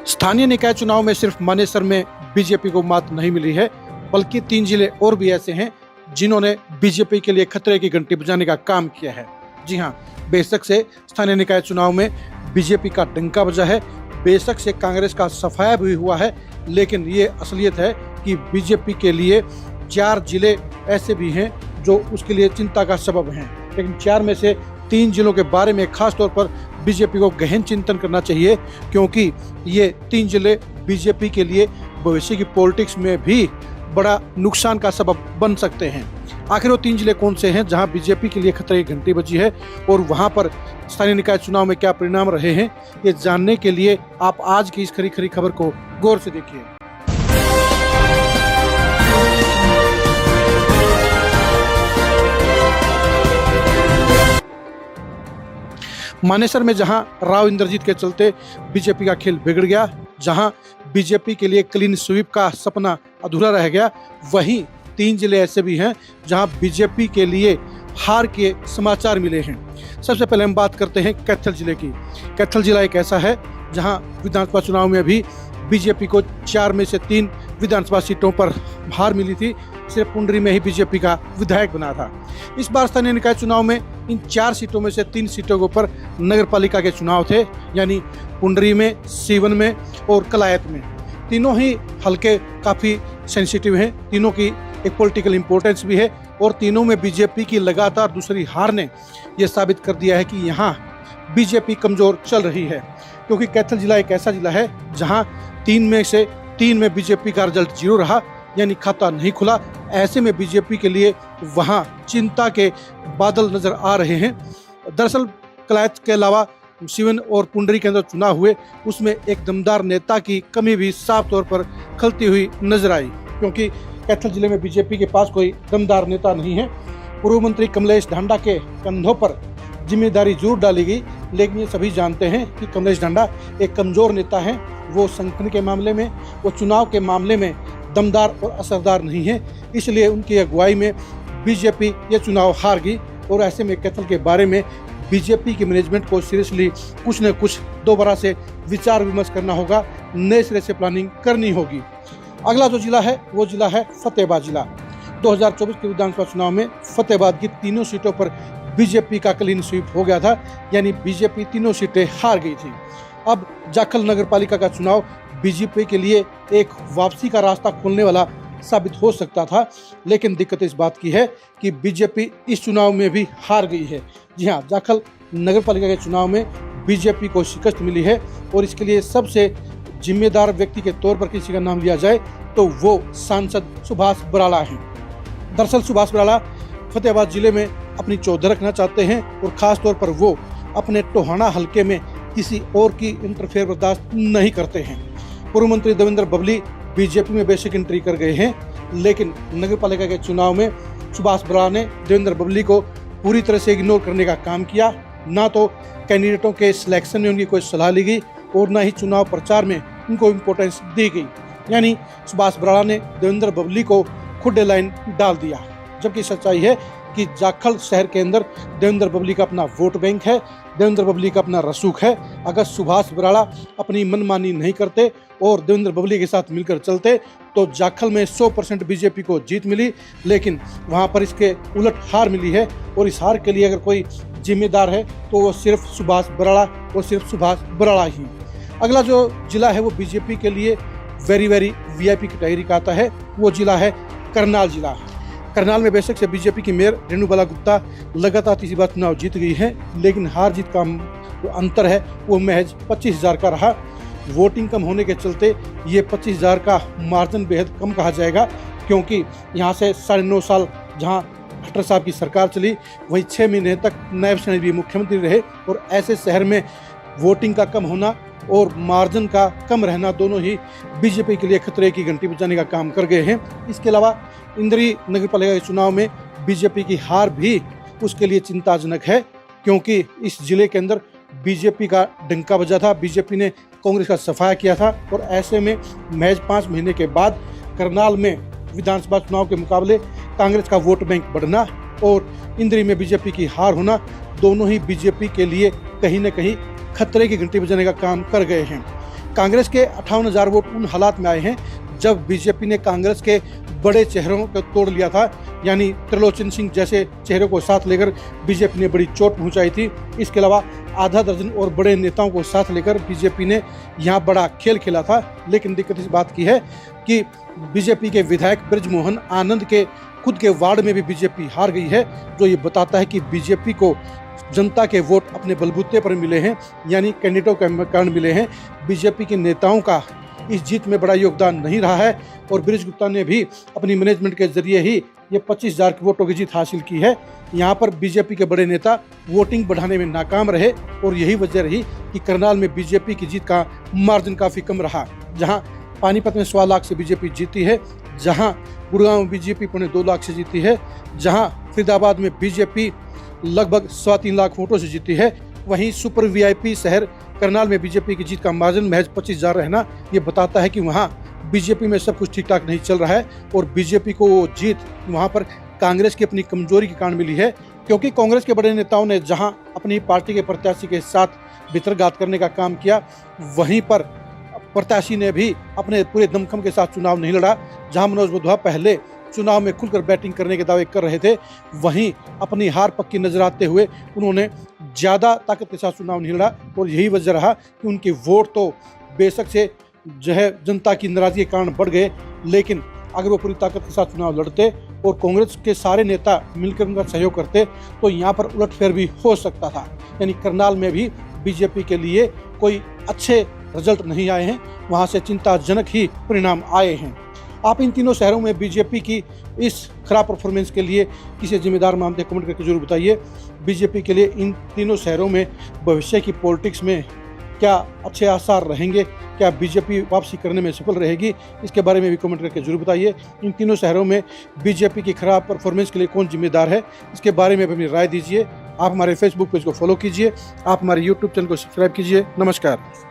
स्थानीय निकाय चुनाव में सिर्फ मानेसर में बीजेपी को मात नहीं मिली है, बल्कि 3 जिले और भी ऐसे हैं जिन्होंने बीजेपी के लिए खतरे की घंटी बजाने का काम किया है। जी हां, बेशक से स्थानीय निकाय चुनाव में बीजेपी का डंका बजा है, बेशक से कांग्रेस का सफाया भी हुआ है, लेकिन ये असलियत है कि बीजेपी के लिए 4 जिले ऐसे भी हैं जो उसके लिए चिंता का सबब हैं। लेकिन 4 में से 3 जिलों के बारे में खास तौर पर बीजेपी को गहन चिंतन करना चाहिए, क्योंकि ये 3 जिले बीजेपी के लिए भविष्य की पॉलिटिक्स में भी बड़ा नुकसान का सबब बन सकते हैं। आखिर वो 3 जिले कौन से हैं जहां बीजेपी के लिए खतरे की घंटी बजी है और वहां पर स्थानीय निकाय चुनाव में क्या परिणाम रहे हैं, ये जानने के लिए आप आज की इस खरी खबर को गौर से देखिए। मानेसर में जहां राव इंद्रजीत के चलते बीजेपी का खेल बिगड़ गया, जहां बीजेपी के लिए क्लीन स्वीप का सपना अधूरा रह गया, वहीं 3 जिले ऐसे भी हैं जहां बीजेपी के लिए हार के समाचार मिले हैं। सबसे पहले हम बात करते हैं कैथल जिले की। कैथल जिला एक ऐसा है जहां विधानसभा चुनाव में भी बीजेपी को 4 में से 3 विधानसभा सीटों पर हार मिली थी। सिर्फ पुंडरी में ही बीजेपी का विधायक बना था। इस बार स्थानीय निकाय चुनाव में इन 4 सीटों में से 3 सीटों के ऊपर नगर पालिका के चुनाव थे, यानी पुंडरी में, सीवन में और कलायत में। तीनों ही हल्के काफ़ी सेंसिटिव हैं, तीनों की एक पॉलिटिकल इम्पोर्टेंस भी है और तीनों में बीजेपी की लगातार दूसरी हार ने यह साबित कर दिया है कि यहाँ बीजेपी कमज़ोर चल रही है। क्योंकि कैथल जिला एक ऐसा जिला है जहाँ 3 में से 3 में बीजेपी का रिजल्ट 0 रहा, यानी खाता नहीं खुला। ऐसे में बीजेपी के लिए वहाँ चिंता के बादल नजर आ रहे हैं। दरअसल कलायत के अलावा सीवन और पुंडरी के अंदर चुनाव हुए, उसमें एक दमदार नेता की कमी भी साफ तौर पर खलती हुई नजर आई, क्योंकि कैथल जिले में बीजेपी के पास कोई दमदार नेता नहीं है। पूर्व मंत्री कमलेश ढांडा के कंधों पर जिम्मेदारी जरूर डाली गई, लेकिन ये सभी जानते हैं कि कमलेश ढांडा एक कमजोर नेता है। वो संगठन के मामले में, वो चुनाव के मामले में दमदार और असरदार नहीं है, इसलिए उनकी अगुवाई में बीजेपी ये चुनाव हार गई। और ऐसे में कैथल के बारे में बीजेपी की मैनेजमेंट को सीरियसली कुछ न कुछ दोबारा से विचार विमर्श करना होगा, नए सिरे से प्लानिंग करनी होगी। अगला जो जिला है वो जिला है फतेहाबाद जिला। 2024 के विधानसभा चुनाव में फतेहाबाद की 3 सीटों पर बीजेपी का क्लीन स्वीप हो गया था, यानी बीजेपी 3 सीटें हार गई थी। अब जाखल नगर पालिका का चुनाव बीजेपी के लिए एक वापसी का रास्ता खोलने वाला साबित हो सकता था, लेकिन दिक्कत इस बात की है कि बीजेपी इस चुनाव में भी हार गई है। जी हाँ, जाखल नगर पालिका के चुनाव में बीजेपी को शिकस्त मिली है और इसके लिए सबसे जिम्मेदार व्यक्ति के तौर पर किसी का नाम लिया जाए तो वो सांसद सुभाष बराला हैं। दरअसल सुभाष बराला फतेहाबाद जिले में अपनी चौधर रखना चाहते हैं और खास तौर पर वो अपने टोहाना हलके में किसी और की इंटरफेयर बर्दाश्त नहीं करते हैं। पूर्व मंत्री देवेंद्र बबली बीजेपी में बेसिक एंट्री कर गए हैं, लेकिन नगर पालिका के चुनाव में सुभाष बराला ने देवेंद्र बबली को पूरी तरह से इग्नोर करने का काम किया। ना तो कैंडिडेटों के सिलेक्शन में उनकी कोई सलाह ली गई और ना ही चुनाव प्रचार में उनको इम्पोर्टेंस दी गई, यानी सुभाष बराला ने देवेंद्र बबली को खुद लाइन डाल दिया। जबकि सच्चाई है कि जाखल शहर के अंदर देवेंद्र बबली का अपना वोट बैंक है, देवेंद्र बबली का अपना रसूख है। अगर सुभाष बराला अपनी मनमानी नहीं करते और देवेंद्र बबली के साथ मिलकर चलते तो जाखल में 100% बीजेपी को जीत मिली, लेकिन वहां पर इसके उलट हार मिली है। और इस हार के लिए अगर कोई जिम्मेदार है तो वो सिर्फ सुभाष बराला और सिर्फ सुभाष बराला ही। अगला जो जिला है वो बीजेपी के लिए वेरी वीआईपी कैटेगरी का आता है, वो जिला है करनाल जिला। करनाल में बेशक से बीजेपी की मेयर रेणु बाला गुप्ता लगातार तीसरी बार चुनाव जीत गई है, लेकिन हार जीत का जो अंतर है वो महज 25,000 का रहा। वोटिंग कम होने के चलते ये 25,000 का मार्जिन बेहद कम कहा जाएगा, क्योंकि यहाँ से 9.5 साल जहाँ खट्टर साहब की सरकार चली, वहीं 6 महीने तक नायब शरीफ भी मुख्यमंत्री रहे। और ऐसे शहर में वोटिंग का कम होना और मार्जिन का कम रहना दोनों ही बीजेपी के लिए खतरे की घंटी बजाने का काम कर गए हैं। इसके अलावा इंद्री नगर पालिका के चुनाव में बीजेपी की हार भी उसके लिए चिंताजनक है, क्योंकि इस जिले के अंदर बीजेपी का डंका बजा था, बीजेपी ने कांग्रेस का सफाया किया था। और ऐसे में महज 5 महीने के बाद करनाल में विधानसभा चुनाव के मुकाबले कांग्रेस का वोट बैंक बढ़ना और इंद्री में बीजेपी की हार होना दोनों ही बीजेपी के लिए कहीं न कहीं खतरे की घंटी बजाने का काम कर गए हैं। कांग्रेस के 58,000 वोट उन हालात में आए हैं जब बीजेपी ने कांग्रेस के बड़े चेहरों को तोड़ लिया था, यानी त्रिलोचन सिंह जैसे चेहरों को साथ लेकर बीजेपी ने बड़ी चोट पहुंचाई थी। इसके अलावा आधा दर्जन और बड़े नेताओं को साथ लेकर बीजेपी ने यहाँ बड़ा खेल खेला था। लेकिन दिक्कत इस बात की है कि बीजेपी के विधायक ब्रजमोहन आनंद के खुद के वार्ड में भी बीजेपी हार गई है, जो ये बताता है कि बीजेपी को जनता के वोट अपने बलबूते पर मिले हैं, यानी कैंडिडेटों के कारण मिले हैं। बीजेपी के नेताओं का इस जीत में बड़ा योगदान नहीं रहा है और ब्रिज गुप्ता ने भी अपनी मैनेजमेंट के जरिए ही ये 25,000 वोटों की जीत हासिल की है। यहाँ पर बीजेपी के बड़े नेता वोटिंग बढ़ाने में नाकाम रहे और यही वजह रही कि करनाल में बीजेपी की जीत का मार्जिन काफ़ी कम रहा। जहाँ पानीपत में 1.25 लाख से बीजेपी जीती है, जहाँ गुड़गांव में बीजेपी 2.25 लाख से जीती है, जहाँ फरीदाबाद में बीजेपी लगभग 3.25 लाख वोटों से जीती है, वहीं सुपर वीआईपी शहर करनाल में बीजेपी की जीत का मार्जिन महज 25,000 रहना ये बताता है कि वहाँ बीजेपी में सब कुछ ठीक ठाक नहीं चल रहा है और बीजेपी को वो जीत वहाँ पर कांग्रेस की अपनी कमजोरी के कारण मिली है। क्योंकि कांग्रेस के बड़े नेताओं ने जहाँ अपनी पार्टी के प्रत्याशी के साथ भितरघात करने का काम किया, वहीं पर प्रत्याशी ने भी अपने पूरे दमखम के साथ चुनाव नहीं लड़ा। जहाँ मनोज बुधवा पहले चुनाव में खुलकर बैटिंग करने के दावे कर रहे थे, वहीं अपनी हार पक्की नजर आते हुए उन्होंने ज़्यादा ताकत के साथ चुनाव नहीं लड़ा और यही वजह रहा कि उनके वोट तो बेशक से जो है जनता की नाराजगी के कारण बढ़ गए, लेकिन अगर वो पूरी ताकत के साथ चुनाव लड़ते और कांग्रेस के सारे नेता मिलकर उनका सहयोग करते तो यहाँ पर उलटफेर भी हो सकता था। यानी करनाल में भी बीजेपी के लिए कोई अच्छे रिजल्ट नहीं आए हैं, वहाँ से चिंताजनक ही परिणाम आए हैं। आप इन तीनों शहरों में बीजेपी की इस खराब परफॉर्मेंस के लिए किसे जिम्मेदार मानते हैं, कमेंट करके जरूर बताइए। बीजेपी के लिए इन तीनों शहरों में भविष्य की पॉलिटिक्स में क्या अच्छे आसार रहेंगे, क्या बीजेपी वापसी करने में सफल रहेगी, इसके बारे में भी कमेंट करके जरूर बताइए। इन तीनों शहरों में बीजेपी की खराब परफॉर्मेंस के लिए कौन जिम्मेदार है, इसके बारे में भी अपनी राय दीजिए। आप हमारे फेसबुक पेज को फॉलो कीजिए, आप हमारे यूट्यूब चैनल को सब्सक्राइब कीजिए। नमस्कार।